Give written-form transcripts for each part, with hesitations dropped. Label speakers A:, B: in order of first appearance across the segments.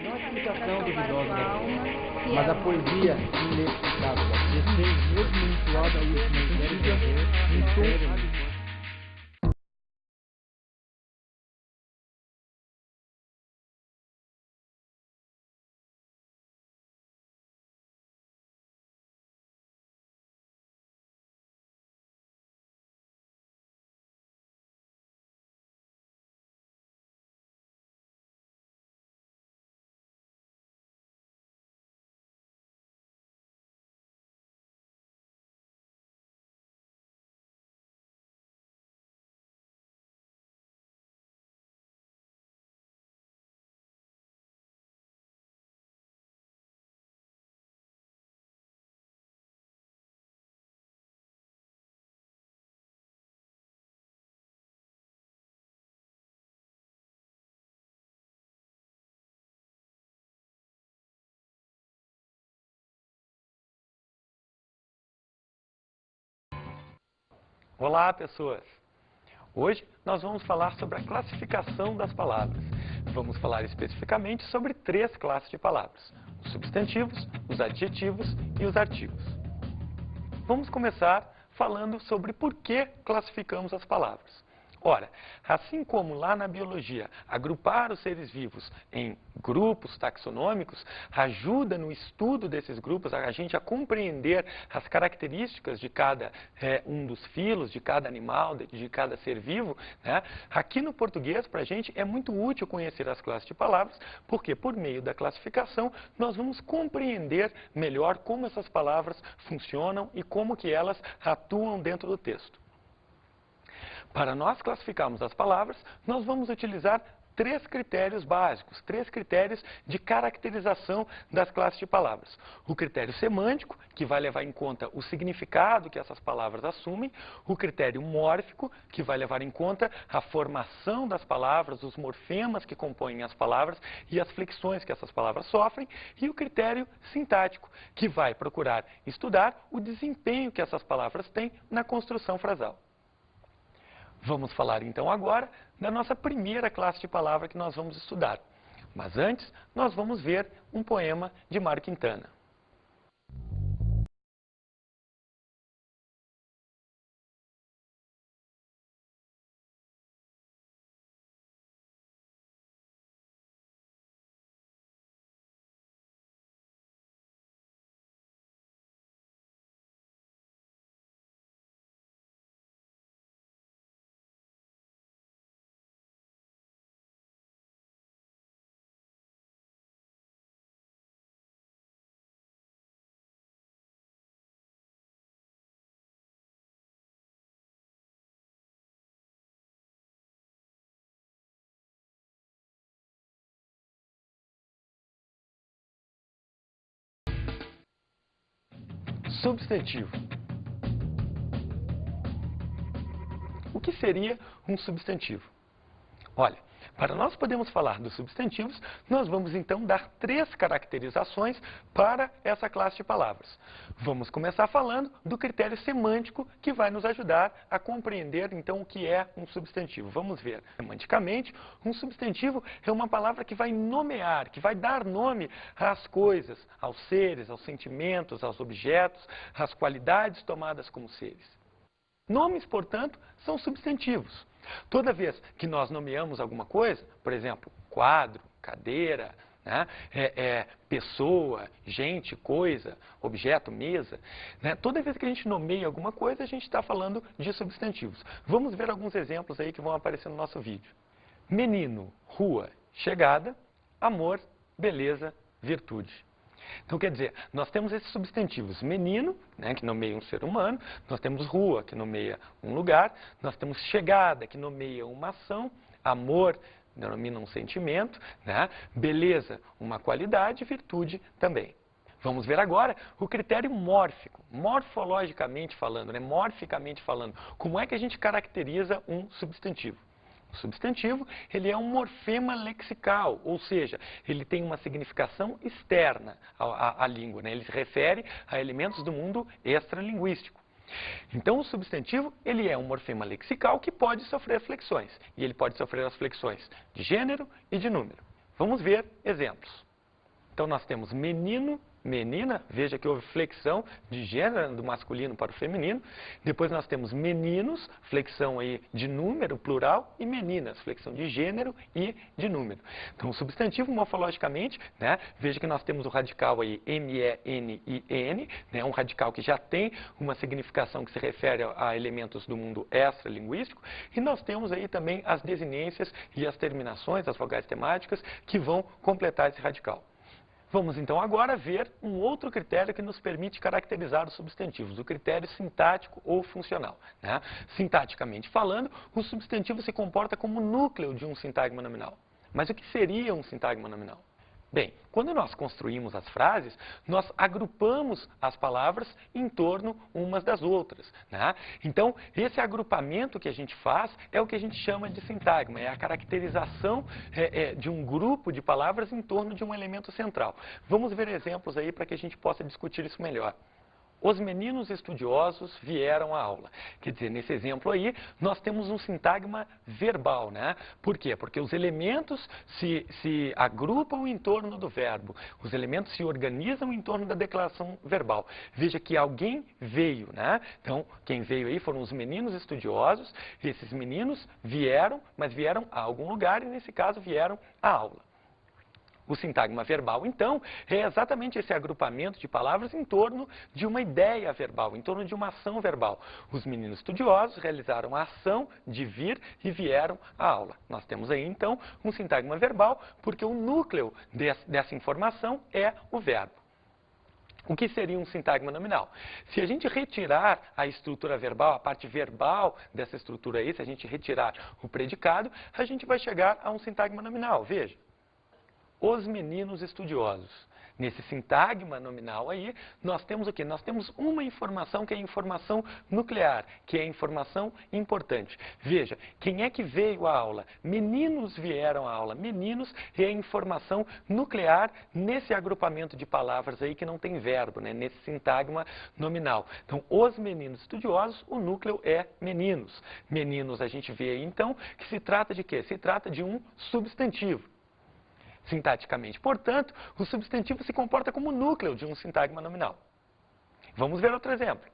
A: Não a explicação duvidosa da poesia, mas a poesia inexplicável da poesia. Mesmo entoada a última antiga, em tom.
B: Olá, pessoas! Hoje nós vamos falar sobre a classificação das palavras. Vamos falar especificamente sobre 3 classes de palavras: os substantivos, os adjetivos e os artigos. Vamos começar falando sobre por que classificamos as palavras. Ora, assim como lá na biologia, agrupar os seres vivos em grupos taxonômicos ajuda no estudo desses grupos a gente a compreender as características de cada um dos filos, de cada animal, de cada ser vivo, né? Aqui no português, para a gente, é muito útil conhecer as classes de palavras, porque por meio da classificação nós vamos compreender melhor como essas palavras funcionam e como que elas atuam dentro do texto. Para nós classificarmos as palavras, nós vamos utilizar 3 critérios básicos, 3 critérios de caracterização das classes de palavras. O critério semântico, que vai levar em conta o significado que essas palavras assumem. O critério mórfico, que vai levar em conta a formação das palavras, os morfemas que compõem as palavras e as flexões que essas palavras sofrem. E o critério sintático, que vai procurar estudar o desempenho que essas palavras têm na construção frasal. Vamos falar então agora da nossa primeira classe de palavra que nós vamos estudar. Mas antes, nós vamos ver um poema de Mário Quintana. Substantivo. O que seria um substantivo? Olha, para nós podermos falar dos substantivos, nós vamos então dar 3 caracterizações para essa classe de palavras. Vamos começar falando do critério semântico, que vai nos ajudar a compreender então o que é um substantivo. Vamos ver. Semanticamente, um substantivo é uma palavra que vai nomear, que vai dar nome às coisas, aos seres, aos sentimentos, aos objetos, às qualidades tomadas como seres. Nomes, portanto, são substantivos. Toda vez que nós nomeamos alguma coisa, por exemplo, quadro, cadeira, né, pessoa, gente, coisa, objeto, mesa, né, toda vez que a gente nomeia alguma coisa, a gente está falando de substantivos. Vamos ver alguns exemplos aí que vão aparecer no nosso vídeo. Menino, rua, chegada, amor, beleza, virtude. Então, quer dizer, nós temos esses substantivos: menino, né, que nomeia um ser humano; nós temos rua, que nomeia um lugar; nós temos chegada, que nomeia uma ação; amor, denomina um sentimento, né, beleza, uma qualidade; virtude também. Vamos ver agora o critério mórfico, morfologicamente falando, né, morficamente falando. Como é que a gente caracteriza um substantivo? O substantivo, ele é um morfema lexical, ou seja, ele tem uma significação externa à língua, né? Ele se refere a elementos do mundo extralinguístico. Então, o substantivo, ele é um morfema lexical que pode sofrer flexões. E ele pode sofrer as flexões de gênero e de número. Vamos ver exemplos. Então, nós temos menino, menina, veja que houve flexão de gênero, do masculino para o feminino. Depois nós temos meninos, flexão aí de número, plural, e meninas, flexão de gênero e de número. Então, o substantivo morfologicamente, né, veja que nós temos o radical aí M-E-N-I-N, né, um radical que já tem uma significação que se refere a elementos do mundo extralinguístico, e nós temos aí também as desinências e as terminações, as vogais temáticas, que vão completar esse radical. Vamos então agora ver um outro critério que nos permite caracterizar os substantivos, o critério sintático ou funcional, né? Sintaticamente falando, o substantivo se comporta como núcleo de um sintagma nominal. Mas o que seria um sintagma nominal? Bem, quando nós construímos as frases, nós agrupamos as palavras em torno umas das outras, né? Então, esse agrupamento que a gente faz é o que a gente chama de sintagma, é a caracterização de um grupo de palavras em torno de um elemento central. Vamos ver exemplos aí para que a gente possa discutir isso melhor. Os meninos estudiosos vieram à aula. Quer dizer, nesse exemplo aí, nós temos um sintagma verbal, né? Por quê? Porque os elementos se agrupam em torno do verbo. Os elementos se organizam em torno da declaração verbal. Veja que alguém veio, né? Então, quem veio aí foram os meninos estudiosos. Esses meninos vieram, mas vieram a algum lugar e, nesse caso, vieram à aula. O sintagma verbal, então, é exatamente esse agrupamento de palavras em torno de uma ideia verbal, em torno de uma ação verbal. Os meninos estudiosos realizaram a ação de vir e vieram à aula. Nós temos aí, então, um sintagma verbal, porque o núcleo dessa informação é o verbo. O que seria um sintagma nominal? Se a gente retirar a estrutura verbal, a parte verbal dessa estrutura aí, se a gente retirar o predicado, a gente vai chegar a um sintagma nominal. Veja. Os meninos estudiosos. Nesse sintagma nominal aí, nós temos o quê? Nós temos uma informação que é a informação nuclear, que é a informação importante. Veja, quem é que veio à aula? Meninos vieram à aula. Meninos é a informação nuclear nesse agrupamento de palavras aí que não tem verbo, né? Nesse sintagma nominal. Então, os meninos estudiosos, o núcleo é meninos. Meninos, a gente vê aí, então, que se trata de quê? Se trata de um substantivo. Sintaticamente, portanto, o substantivo se comporta como núcleo de um sintagma nominal. Vamos ver outro exemplo.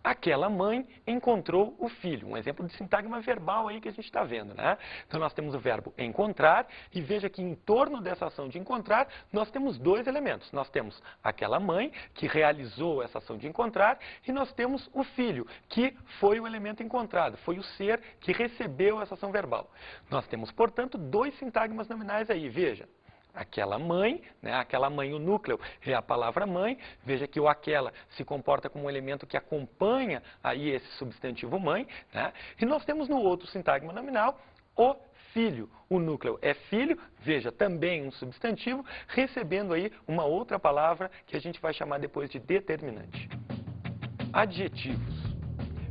B: Aquela mãe encontrou o filho. Um exemplo de sintagma verbal aí que a gente está vendo, né? Então, nós temos o verbo encontrar e veja que em torno dessa ação de encontrar, nós temos dois elementos. Nós temos aquela mãe que realizou essa ação de encontrar e nós temos o filho, que foi o elemento encontrado, foi o ser que recebeu essa ação verbal. Nós temos, portanto, dois sintagmas nominais aí, veja. Aquela mãe, né? Aquela mãe, o núcleo é a palavra mãe. Veja que o aquela se comporta como um elemento que acompanha aí esse substantivo mãe, né? E nós temos no outro sintagma nominal o filho. O núcleo é filho, veja, também um substantivo, recebendo aí uma outra palavra que a gente vai chamar depois de determinante. Adjetivos.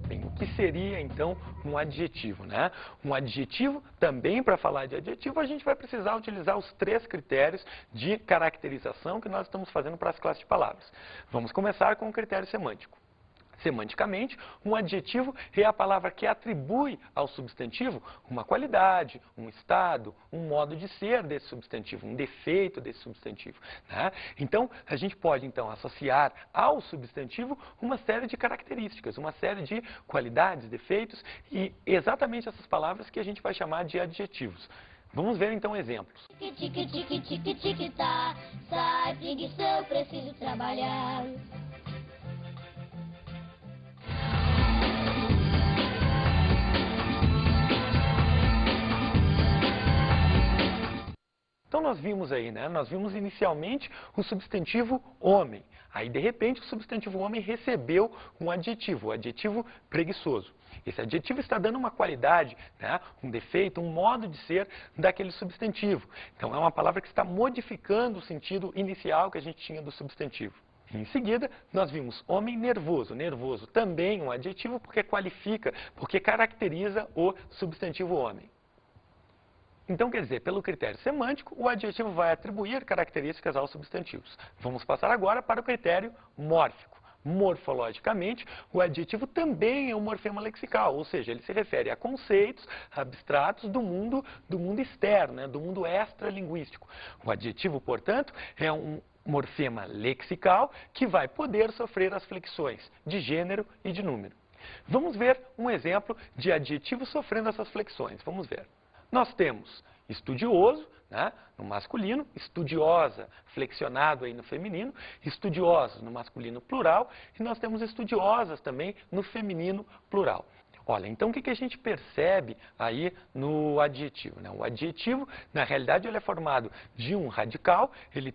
B: Bem, o que seria, então, um adjetivo, né? Um adjetivo, também para falar de adjetivo, a gente vai precisar utilizar os três critérios de caracterização que nós estamos fazendo para as classes de palavras. Vamos começar com o critério semântico. Semanticamente, um adjetivo é a palavra que atribui ao substantivo uma qualidade, um estado, um modo de ser desse substantivo, um defeito desse substantivo, né? Então, a gente pode, então, associar ao substantivo uma série de características, uma série de qualidades, defeitos e exatamente essas palavras que a gente vai chamar de adjetivos. Vamos ver, então, exemplos.
C: Tique-tique-tique-tique-tá, sai preguiça, eu preciso trabalhar.
B: Então, nós vimos aí, né? Nós vimos inicialmente o substantivo homem. Aí, de repente, o substantivo homem recebeu um adjetivo, o adjetivo preguiçoso. Esse adjetivo está dando uma qualidade, né? Um defeito, um modo de ser daquele substantivo. Então, é uma palavra que está modificando o sentido inicial que a gente tinha do substantivo. Em seguida, nós vimos homem nervoso. Nervoso também um adjetivo porque qualifica, porque caracteriza o substantivo homem. Então, quer dizer, pelo critério semântico, o adjetivo vai atribuir características aos substantivos. Vamos passar agora para o critério mórfico. Morfologicamente, o adjetivo também é um morfema lexical, ou seja, ele se refere a conceitos abstratos do mundo externo, né, do mundo extralinguístico. O adjetivo, portanto, é um morfema lexical que vai poder sofrer as flexões de gênero e de número. Vamos ver um exemplo de adjetivo sofrendo essas flexões. Vamos ver. Nós temos estudioso, né, no masculino, estudiosa, flexionado aí no feminino, estudiosos no masculino plural, e nós temos estudiosas também no feminino plural. Olha, então o que a gente percebe aí no adjetivo, né? O adjetivo, na realidade, ele é formado de um radical, ele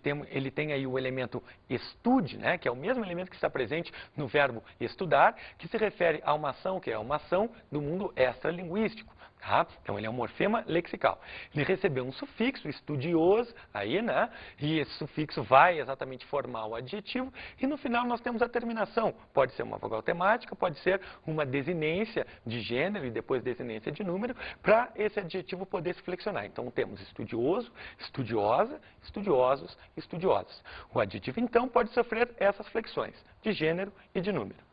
B: tem aí o elemento estude, né? Que é o mesmo elemento que está presente no verbo estudar, que se refere a uma ação que é uma ação do mundo extralinguístico. Tá? Então, ele é um morfema lexical. Ele recebeu um sufixo, estudioso, aí, né? E esse sufixo vai exatamente formar o adjetivo. E no final nós temos a terminação. Pode ser uma vogal temática, pode ser uma desinência de gênero e depois desinência de número, para esse adjetivo poder se flexionar. Então, temos estudioso, estudiosa, estudiosos, estudiosas. O adjetivo, então, pode sofrer essas flexões de gênero e de número.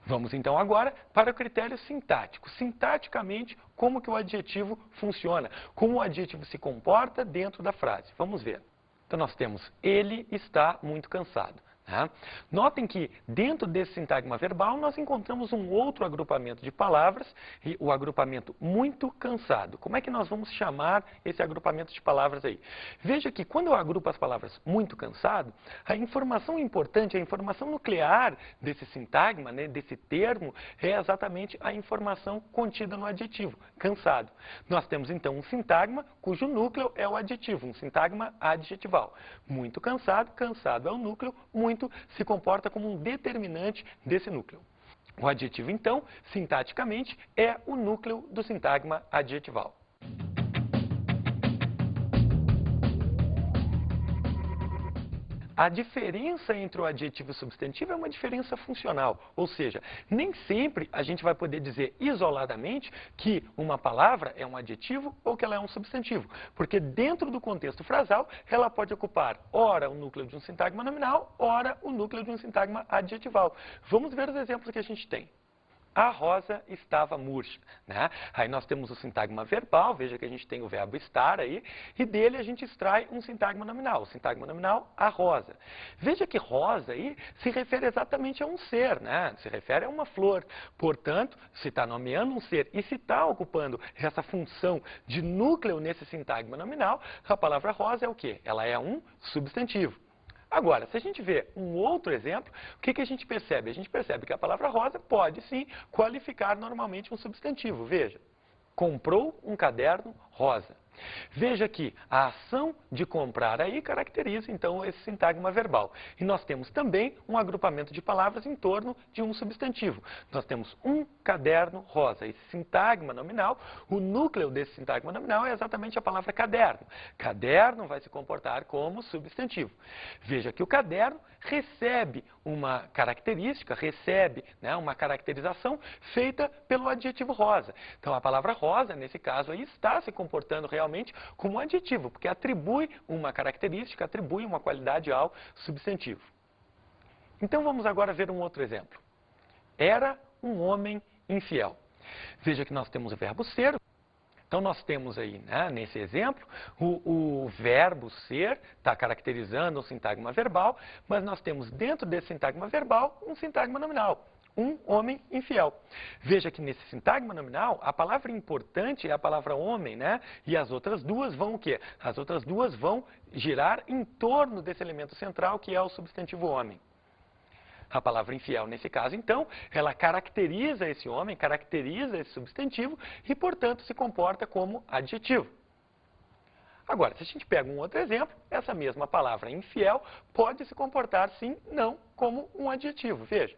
B: Vamos então agora para o critério sintático. Sintaticamente, como que o adjetivo funciona, como o adjetivo se comporta dentro da frase. Vamos ver. Então nós temos, ele está muito cansado. Né? Notem que dentro desse sintagma verbal nós encontramos um outro agrupamento de palavras, e o agrupamento muito cansado. Como é que nós vamos chamar esse agrupamento de palavras aí? Veja que quando eu agrupo as palavras muito cansado, a informação importante, a informação nuclear desse sintagma, né, desse termo, é exatamente a informação contida no adjetivo, cansado. Nós temos então um sintagma cujo núcleo é o adjetivo, um sintagma adjetival. Muito cansado, cansado é o núcleo, muito se comporta como um determinante desse núcleo. O adjetivo, então, sintaticamente, é o núcleo do sintagma adjetival. A diferença entre o adjetivo e o substantivo é uma diferença funcional, ou seja, nem sempre a gente vai poder dizer isoladamente que uma palavra é um adjetivo ou que ela é um substantivo, porque dentro do contexto frasal ela pode ocupar ora o núcleo de um sintagma nominal, ora o núcleo de um sintagma adjetival. Vamos ver os exemplos que a gente tem. A rosa estava murcha, né? Aí nós temos o sintagma verbal, veja que a gente tem o verbo estar aí, e dele a gente extrai um sintagma nominal, o sintagma nominal, a rosa. Veja que rosa aí se refere exatamente a um ser, né? Se refere a uma flor. Portanto, se está nomeando um ser e se está ocupando essa função de núcleo nesse sintagma nominal, a palavra rosa é o quê? Ela é um substantivo. Agora, se a gente vê um outro exemplo, o que a gente percebe? A gente percebe que a palavra rosa pode, sim, qualificar normalmente um substantivo. Veja, comprou um caderno rosa. Veja que a ação de comprar aí caracteriza, então, esse sintagma verbal. E nós temos também um agrupamento de palavras em torno de um substantivo. Nós temos um caderno rosa. Esse sintagma nominal, o núcleo desse sintagma nominal é exatamente a palavra caderno. Caderno vai se comportar como substantivo. Veja que o caderno recebe uma característica, recebe, né, uma caracterização feita pelo adjetivo rosa. Então, a palavra rosa, nesse caso aí, está se comportando realmente como um adjetivo, porque atribui uma característica, atribui uma qualidade ao substantivo. Então vamos agora ver um outro exemplo. Era um homem infiel. Veja que nós temos o verbo ser. Então nós temos aí, né, nesse exemplo, o verbo ser está caracterizando um sintagma verbal, mas nós temos dentro desse sintagma verbal um sintagma nominal. Um homem infiel. Veja que nesse sintagma nominal, a palavra importante é a palavra homem, né? E as outras duas vão o quê? As outras duas vão girar em torno desse elemento central, que é o substantivo homem. A palavra infiel, nesse caso, então, ela caracteriza esse homem, caracteriza esse substantivo e, portanto, se comporta como adjetivo. Agora, se a gente pega um outro exemplo, essa mesma palavra infiel pode se comportar, sim, não como um adjetivo. Veja.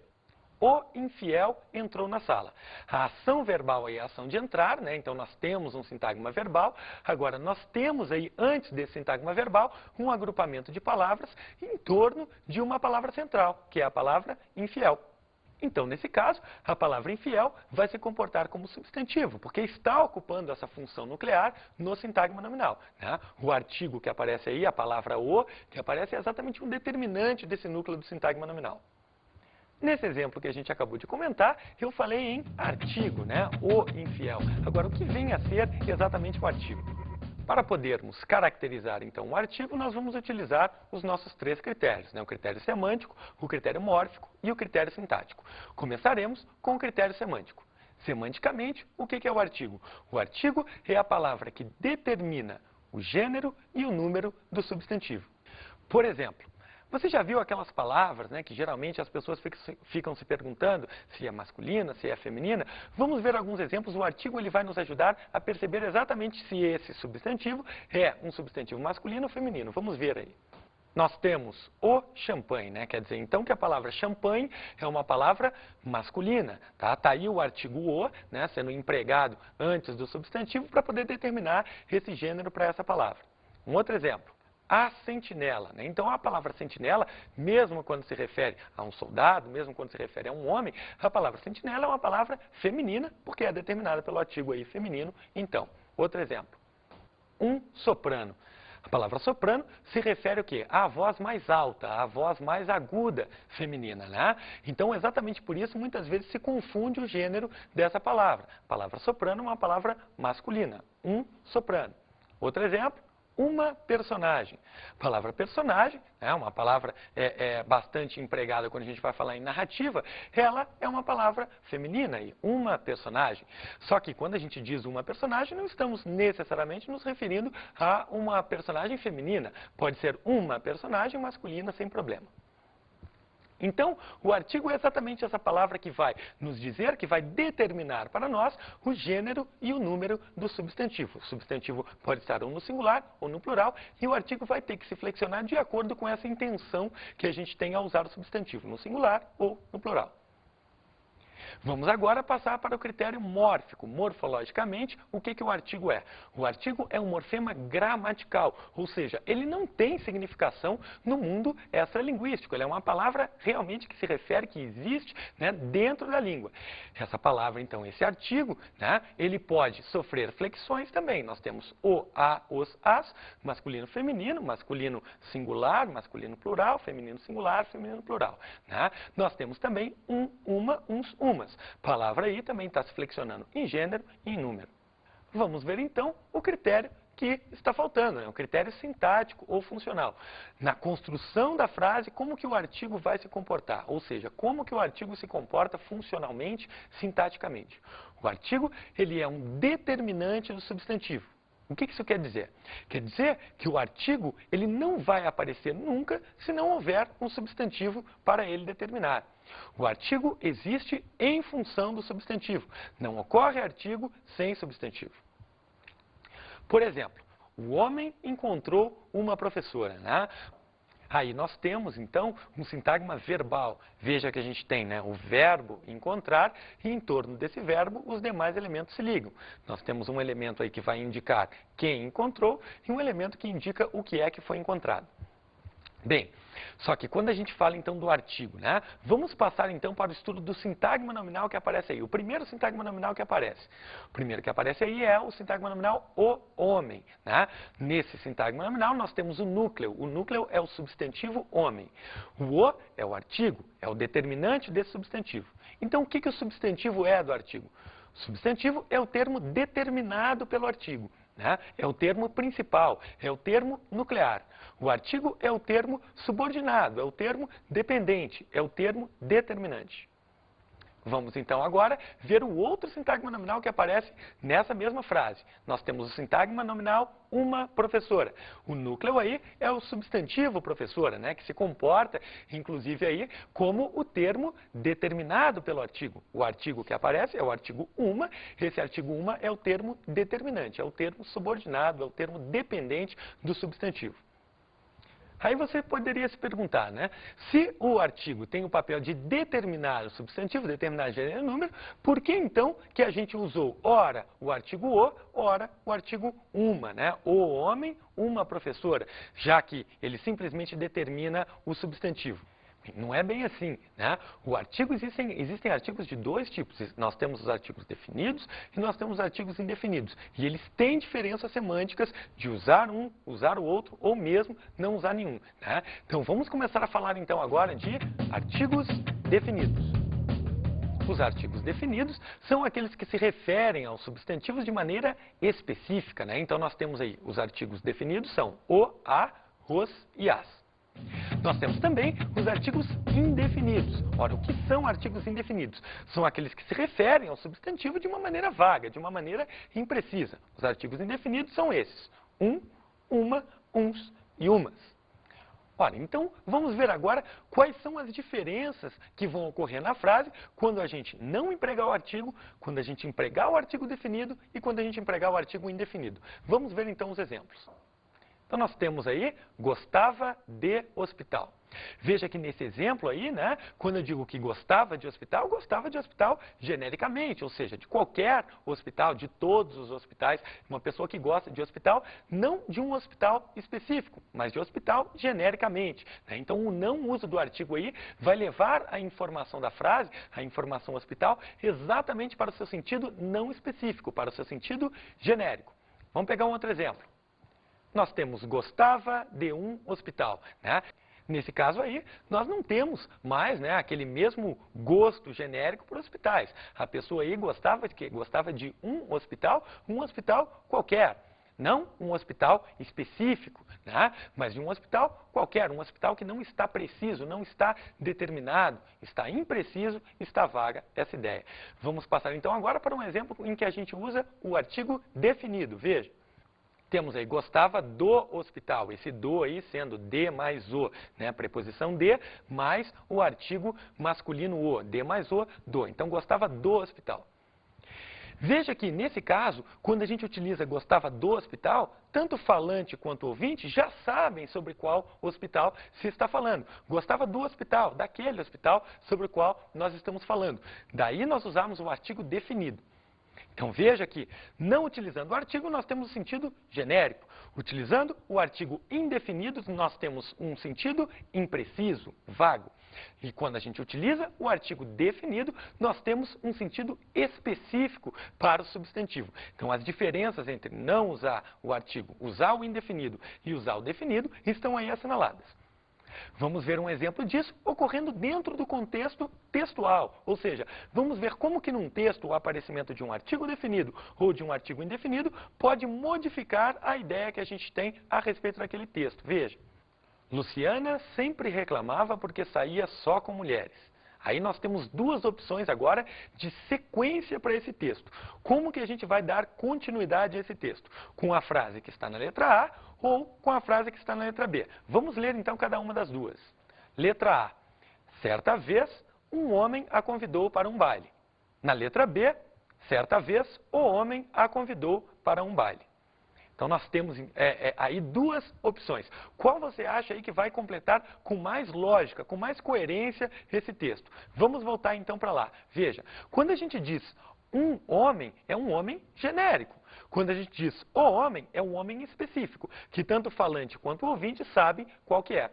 B: O infiel entrou na sala. A ação verbal aí é a ação de entrar, né? Então nós temos um sintagma verbal. Agora nós temos aí, antes desse sintagma verbal, um agrupamento de palavras em torno de uma palavra central, que é a palavra infiel. Então, nesse caso, a palavra infiel vai se comportar como substantivo, porque está ocupando essa função nuclear no sintagma nominal, né? O artigo que aparece aí, a palavra o, que aparece é exatamente um determinante desse núcleo do sintagma nominal. Nesse exemplo que a gente acabou de comentar, eu falei em artigo, né? O infiel. Agora, o que vem a ser exatamente o artigo? Para podermos caracterizar, então, o artigo, nós vamos utilizar os nossos 3 critérios, né? O critério semântico, o critério mórfico e o critério sintático. Começaremos com o critério semântico. Semanticamente, o que é o artigo? O artigo é a palavra que determina o gênero e o número do substantivo. Por exemplo, você já viu aquelas palavras, né, que geralmente as pessoas ficam se perguntando se é masculina, se é feminina? Vamos ver alguns exemplos. O artigo ele vai nos ajudar a perceber exatamente se esse substantivo é um substantivo masculino ou feminino. Vamos ver aí. Nós temos o champanhe, né? Quer dizer, então, que a palavra champanhe é uma palavra masculina, tá? Tá aí o artigo o, né, sendo empregado antes do substantivo para poder determinar esse gênero para essa palavra. Um outro exemplo. A sentinela, né? Então, a palavra sentinela, mesmo quando se refere a um soldado, mesmo quando se refere a um homem, a palavra sentinela é uma palavra feminina, porque é determinada pelo artigo aí feminino. Então, outro exemplo. Um soprano. A palavra soprano se refere ao quê? À voz mais alta, à voz mais aguda feminina, né? Então, exatamente por isso, muitas vezes se confunde o gênero dessa palavra. A palavra soprano é uma palavra masculina. Um soprano. Outro exemplo. Uma personagem. A palavra personagem é uma palavra bastante empregada quando a gente vai falar em narrativa. Ela é uma palavra feminina, aí, uma personagem. Só que quando a gente diz uma personagem, não estamos necessariamente nos referindo a uma personagem feminina. Pode ser uma personagem masculina sem problema. Então, o artigo é exatamente essa palavra que vai nos dizer, que vai determinar para nós o gênero e o número do substantivo. O substantivo pode estar ou no singular ou no plural, e o artigo vai ter que se flexionar de acordo com essa intenção que a gente tem ao usar o substantivo, no singular ou no plural. Vamos agora passar para o critério mórfico. Morfologicamente, o que o artigo é? O artigo é um morfema gramatical, ou seja, ele não tem significação no mundo extralinguístico. Ele é uma palavra realmente que se refere, que existe, né, dentro da língua. Essa palavra, então, esse artigo, né, ele pode sofrer flexões também. Nós temos o, a, os, as, masculino, feminino, masculino singular, masculino plural, feminino singular, feminino plural, né? Nós temos também um, uma, uns, umas. Palavra aí também está se flexionando em gênero e em número. Vamos ver então o critério que está faltando, né? O critério sintático ou funcional. Na construção da frase, como que o artigo vai se comportar? Ou seja, como que o artigo se comporta funcionalmente, sintaticamente? O artigo, ele é um determinante do substantivo. O que isso quer dizer? Quer dizer que o artigo ele não vai aparecer nunca se não houver um substantivo para ele determinar. O artigo existe em função do substantivo. Não ocorre artigo sem substantivo. Por exemplo, o homem encontrou uma professora, né? Aí nós temos, então, um sintagma verbal. Veja que a gente tem, né, o verbo encontrar e em torno desse verbo os demais elementos se ligam. Nós temos um elemento aí que vai indicar quem encontrou e um elemento que indica o que é que foi encontrado. Bem, só que quando a gente fala então do artigo, né, vamos passar então para o estudo do sintagma nominal que aparece aí. O primeiro sintagma nominal que aparece. O primeiro que aparece aí é o sintagma nominal o homem, né? Nesse sintagma nominal nós temos o núcleo. O núcleo é o substantivo homem. O é o artigo, é o determinante desse substantivo. Então o que o substantivo é do artigo? O substantivo é o termo determinado pelo artigo. Né? É o termo principal, é o termo nuclear. O artigo é o termo subordinado, é o termo dependente, é o termo determinante. Vamos então agora ver o outro sintagma nominal que aparece nessa mesma frase. Nós temos o sintagma nominal uma professora. O núcleo aí é o substantivo professora, né, que se comporta, inclusive aí, como o termo determinado pelo artigo. O artigo que aparece é o artigo uma, esse artigo uma é o termo determinante, é o termo subordinado, é o termo dependente do substantivo. Aí você poderia se perguntar, né? Se o artigo tem o papel de determinar o substantivo, determinar gênero e número, por que então que a gente usou ora o artigo o, ora o artigo uma, né? O homem, uma professora, já que ele simplesmente determina o substantivo? Não é bem assim, né? O artigo existem artigos de dois tipos. Nós temos os artigos definidos e nós temos os artigos indefinidos. E eles têm diferenças semânticas de usar um, usar o outro ou mesmo não usar nenhum, né? Então vamos começar a falar então agora de artigos definidos. Os artigos definidos são aqueles que se referem aos substantivos de maneira específica, né? Então, nós temos aí os artigos definidos são o, a, os e as. Nós temos também os artigos indefinidos. Ora, o que são artigos indefinidos? São aqueles que se referem ao substantivo de uma maneira vaga, de uma maneira imprecisa. Os artigos indefinidos são esses: um, uma, uns e umas. Ora, então, vamos ver agora quais são as diferenças que vão ocorrer na frase quando a gente não empregar o artigo, quando a gente empregar o artigo definido e quando a gente empregar o artigo indefinido. Vamos ver então os exemplos. Então, nós temos aí, gostava de hospital. Veja que nesse exemplo aí, né, quando eu digo que gostava de hospital genericamente, ou seja, de qualquer hospital, de todos os hospitais, uma pessoa que gosta de hospital, não de um hospital específico, mas de hospital genericamente, né? Então, o não uso do artigo aí vai levar a informação da frase, a informação hospital, exatamente para o seu sentido não específico, para o seu sentido genérico. Vamos pegar um outro exemplo. Nós temos gostava de um hospital, né? Nesse caso aí, nós não temos mais, né, aquele mesmo gosto genérico por hospitais. A pessoa aí gostava de quê? Gostava de um hospital qualquer. Não um hospital específico, né? Mas de um hospital qualquer, um hospital que não está preciso, não está determinado, está impreciso, está vaga essa ideia. Vamos passar então agora para um exemplo em que a gente usa o artigo definido. Veja. Temos aí, gostava do hospital, esse do aí sendo de mais o, né? Preposição de mais o artigo masculino o, de mais o, do. Então, gostava do hospital. Veja que, nesse caso, quando a gente utiliza gostava do hospital, tanto falante quanto ouvinte já sabem sobre qual hospital se está falando. Gostava do hospital, daquele hospital sobre o qual nós estamos falando. Daí nós usamos o artigo definido. Então, veja que, não utilizando o artigo, nós temos um sentido genérico. Utilizando o artigo indefinido, nós temos um sentido impreciso, vago. E quando a gente utiliza o artigo definido, nós temos um sentido específico para o substantivo. Então, as diferenças entre não usar o artigo, usar o indefinido e usar o definido estão aí assinaladas. Vamos ver um exemplo disso ocorrendo dentro do contexto textual, ou seja, vamos ver como que num texto o aparecimento de um artigo definido ou de um artigo indefinido pode modificar a ideia que a gente tem a respeito daquele texto. Veja, Luciana sempre reclamava porque saía só com mulheres. Aí nós temos duas opções agora de sequência para esse texto. Como que a gente vai dar continuidade a esse texto? Com a frase que está na letra A ou com a frase que está na letra B? Vamos ler então cada uma das duas. Letra A. Certa vez, um homem a convidou para um baile. Na letra B, certa vez, o homem a convidou para um baile. Então, nós temos aí duas opções. Qual você acha aí que vai completar com mais lógica, com mais coerência esse texto? Vamos voltar então para lá. Veja, quando a gente diz um homem, é um homem genérico. Quando a gente diz o homem, é um homem específico, que tanto o falante quanto o ouvinte sabem qual que é.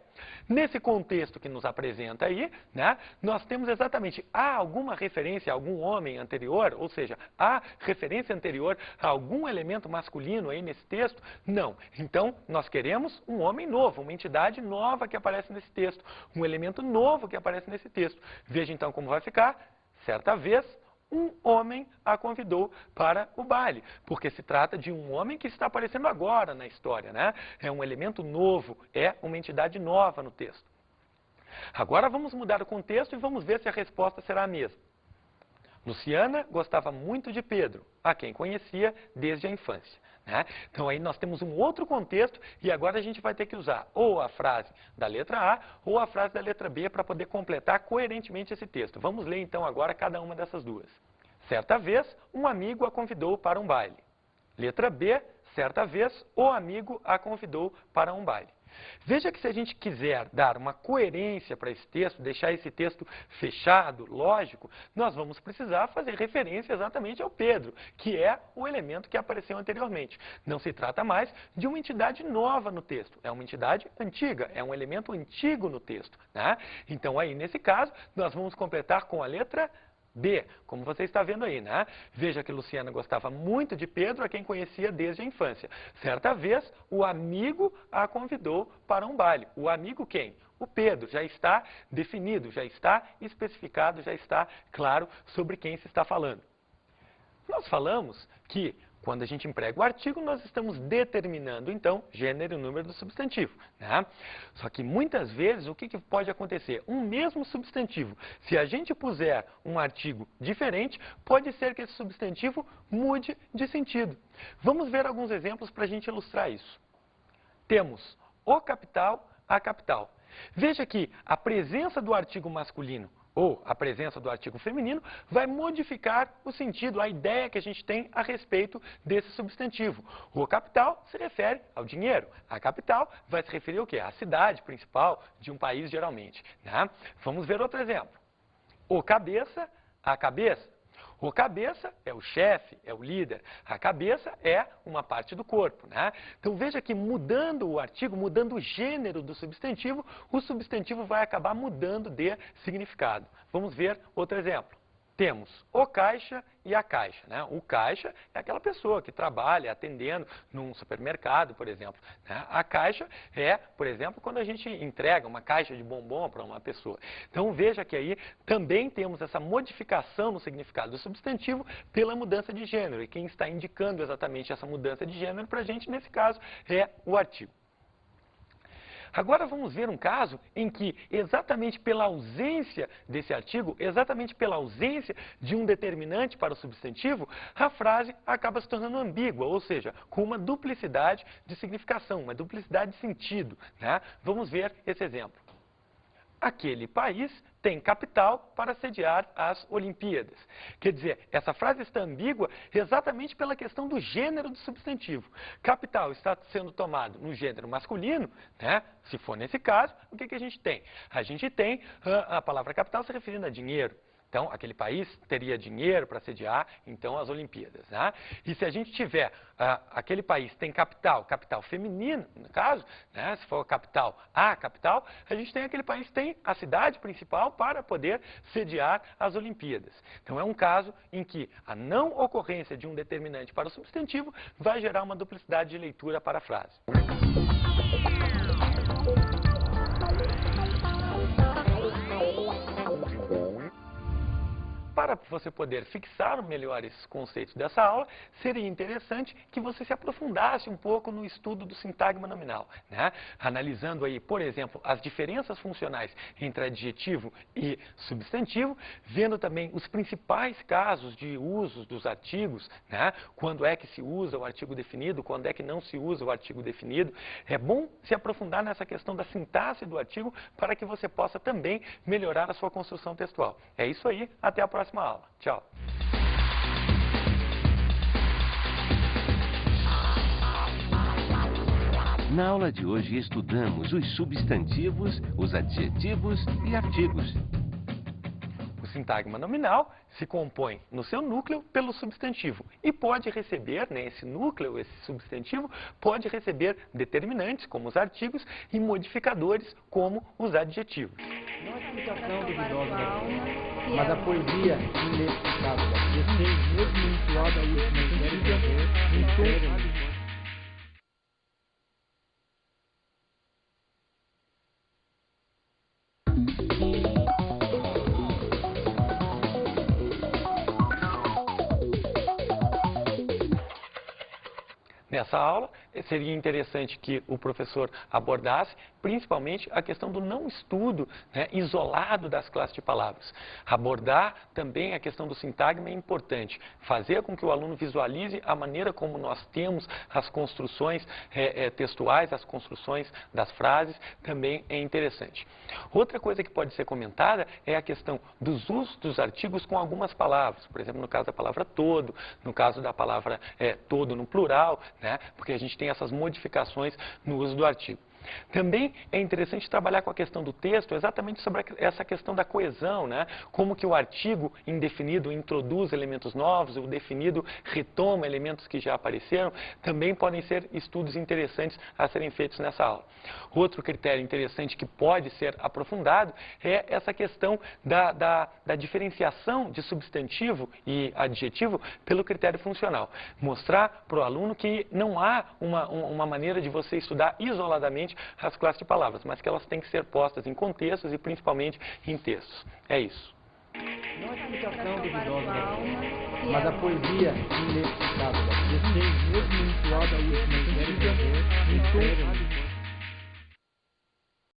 B: Nesse contexto que nos apresenta aí, né, nós temos exatamente, há alguma referência a algum homem anterior, ou seja, há referência anterior a algum elemento masculino aí nesse texto? Não. Então, nós queremos um homem novo, uma entidade nova que aparece nesse texto, um elemento novo que aparece nesse texto. Veja então como vai ficar. Certa vez, um homem a convidou para o baile, porque se trata de um homem que está aparecendo agora na história, né? É um elemento novo, é uma entidade nova no texto. Agora vamos mudar o contexto e vamos ver se a resposta será a mesma. Luciana gostava muito de Pedro, a quem conhecia desde a infância, né? Então aí nós temos um outro contexto e agora a gente vai ter que usar ou a frase da letra A ou a frase da letra B para poder completar coerentemente esse texto. Vamos ler então agora cada uma dessas duas. Certa vez, um amigo a convidou para um baile. Letra B, certa vez, o amigo a convidou para um baile. Veja que se a gente quiser dar uma coerência para esse texto, deixar esse texto fechado, lógico, nós vamos precisar fazer referência exatamente ao Pedro, que é o elemento que apareceu anteriormente. Não se trata mais de uma entidade nova no texto, é uma entidade antiga, é um elemento antigo no texto, né? Então aí, nesse caso, nós vamos completar com a letra B, como você está vendo aí, né? Veja que Luciana gostava muito de Pedro, a quem conhecia desde a infância. Certa vez, o amigo a convidou para um baile. O amigo quem? o Pedro. Já está definido, já está especificado, já está claro sobre quem se está falando. Nós falamos que, quando a gente emprega o artigo, nós estamos determinando, então, gênero e número do substantivo, né? Só que, muitas vezes, o que pode acontecer? Um mesmo substantivo, se a gente puser um artigo diferente, pode ser que esse substantivo mude de sentido. Vamos ver alguns exemplos para a gente ilustrar isso. Temos o capital, a capital. Veja que a presença do artigo masculino ou a presença do artigo feminino vai modificar o sentido, a ideia que a gente tem a respeito desse substantivo. O capital se refere ao dinheiro. A capital vai se referir ao quê? À cidade principal de um país, geralmente, né? Vamos ver outro exemplo. O cabeça, a cabeça. O cabeça é o chefe, é o líder. A cabeça é uma parte do corpo, né? Então veja que mudando o artigo, mudando o gênero do substantivo, o substantivo vai acabar mudando de significado. Vamos ver outro exemplo. Temos o caixa e a caixa, né? O caixa é aquela pessoa que trabalha atendendo num supermercado, por exemplo, né? A caixa é, por exemplo, quando a gente entrega uma caixa de bombom para uma pessoa. Então veja que aí também temos essa modificação no significado do substantivo pela mudança de gênero. E quem está indicando exatamente essa mudança de gênero para a gente, nesse caso, é o artigo. Agora vamos ver um caso em que, exatamente pela ausência desse artigo, exatamente pela ausência de um determinante para o substantivo, a frase acaba se tornando ambígua, ou seja, com uma duplicidade de significação, uma duplicidade de sentido, né? Vamos ver esse exemplo. Aquele país tem capital para sediar as Olimpíadas. Quer dizer, essa frase está ambígua exatamente pela questão do gênero do substantivo. Capital está sendo tomado no gênero masculino, né? Se for nesse caso, o que a gente tem? A gente tem a palavra capital se referindo a dinheiro. Então, aquele país teria dinheiro para sediar, então, as Olimpíadas, né? E se a gente tiver, aquele país tem capital, capital feminino, no caso, né? Se for capital, a capital, a gente tem aquele país tem a cidade principal para poder sediar as Olimpíadas. Então, é um caso em que a não ocorrência de um determinante para o substantivo vai gerar uma duplicidade de leitura para a frase. Para você poder fixar melhor esses conceitos dessa aula, seria interessante que você se aprofundasse um pouco no estudo do sintagma nominal, né? Analisando aí, por exemplo, as diferenças funcionais entre adjetivo e substantivo, vendo também os principais casos de usos dos artigos, né? Quando é que se usa o artigo definido, quando é que não se usa o artigo definido. É bom se aprofundar nessa questão da sintaxe do artigo para que você possa também melhorar a sua construção textual. É isso aí, até a próxima aula. Tchau!
D: Na aula de hoje estudamos os substantivos, os adjetivos e artigos.
B: O sintagma nominal se compõe no seu núcleo pelo substantivo e pode receber, né, esse núcleo, esse substantivo, pode receber determinantes, como os artigos, e modificadores, como os adjetivos.
A: Não a explicação duvidosa da ciência, mas a poesia inexplicável da ciência, mesmo entoada a última em
B: Nessa aula, seria interessante que o professor abordasse principalmente a questão do não estudo, né, isolado das classes de palavras. Abordar também a questão do sintagma é importante. Fazer com que o aluno visualize a maneira como nós temos as construções textuais, as construções das frases, também é interessante. Outra coisa que pode ser comentada é a questão dos usos dos artigos com algumas palavras. Por exemplo, no caso da palavra todo, no caso da palavra todo no plural, né, porque a gente tem essas modificações no uso do artigo. Também é interessante trabalhar com a questão do texto, exatamente sobre essa questão da coesão, né? Como que o artigo indefinido introduz elementos novos, o definido retoma elementos que já apareceram, também podem ser estudos interessantes a serem feitos nessa aula. Outro critério interessante que pode ser aprofundado é essa questão da diferenciação de substantivo e adjetivo pelo critério funcional. Mostrar para o aluno que não há uma maneira de você estudar isoladamente as classes de palavras, mas que elas têm que ser postas em contextos e principalmente em textos. É isso.
A: Não a explicação duvidosa da poesia, mas a poesia inexplicável da poesia, mesmo entoada a última série de um tom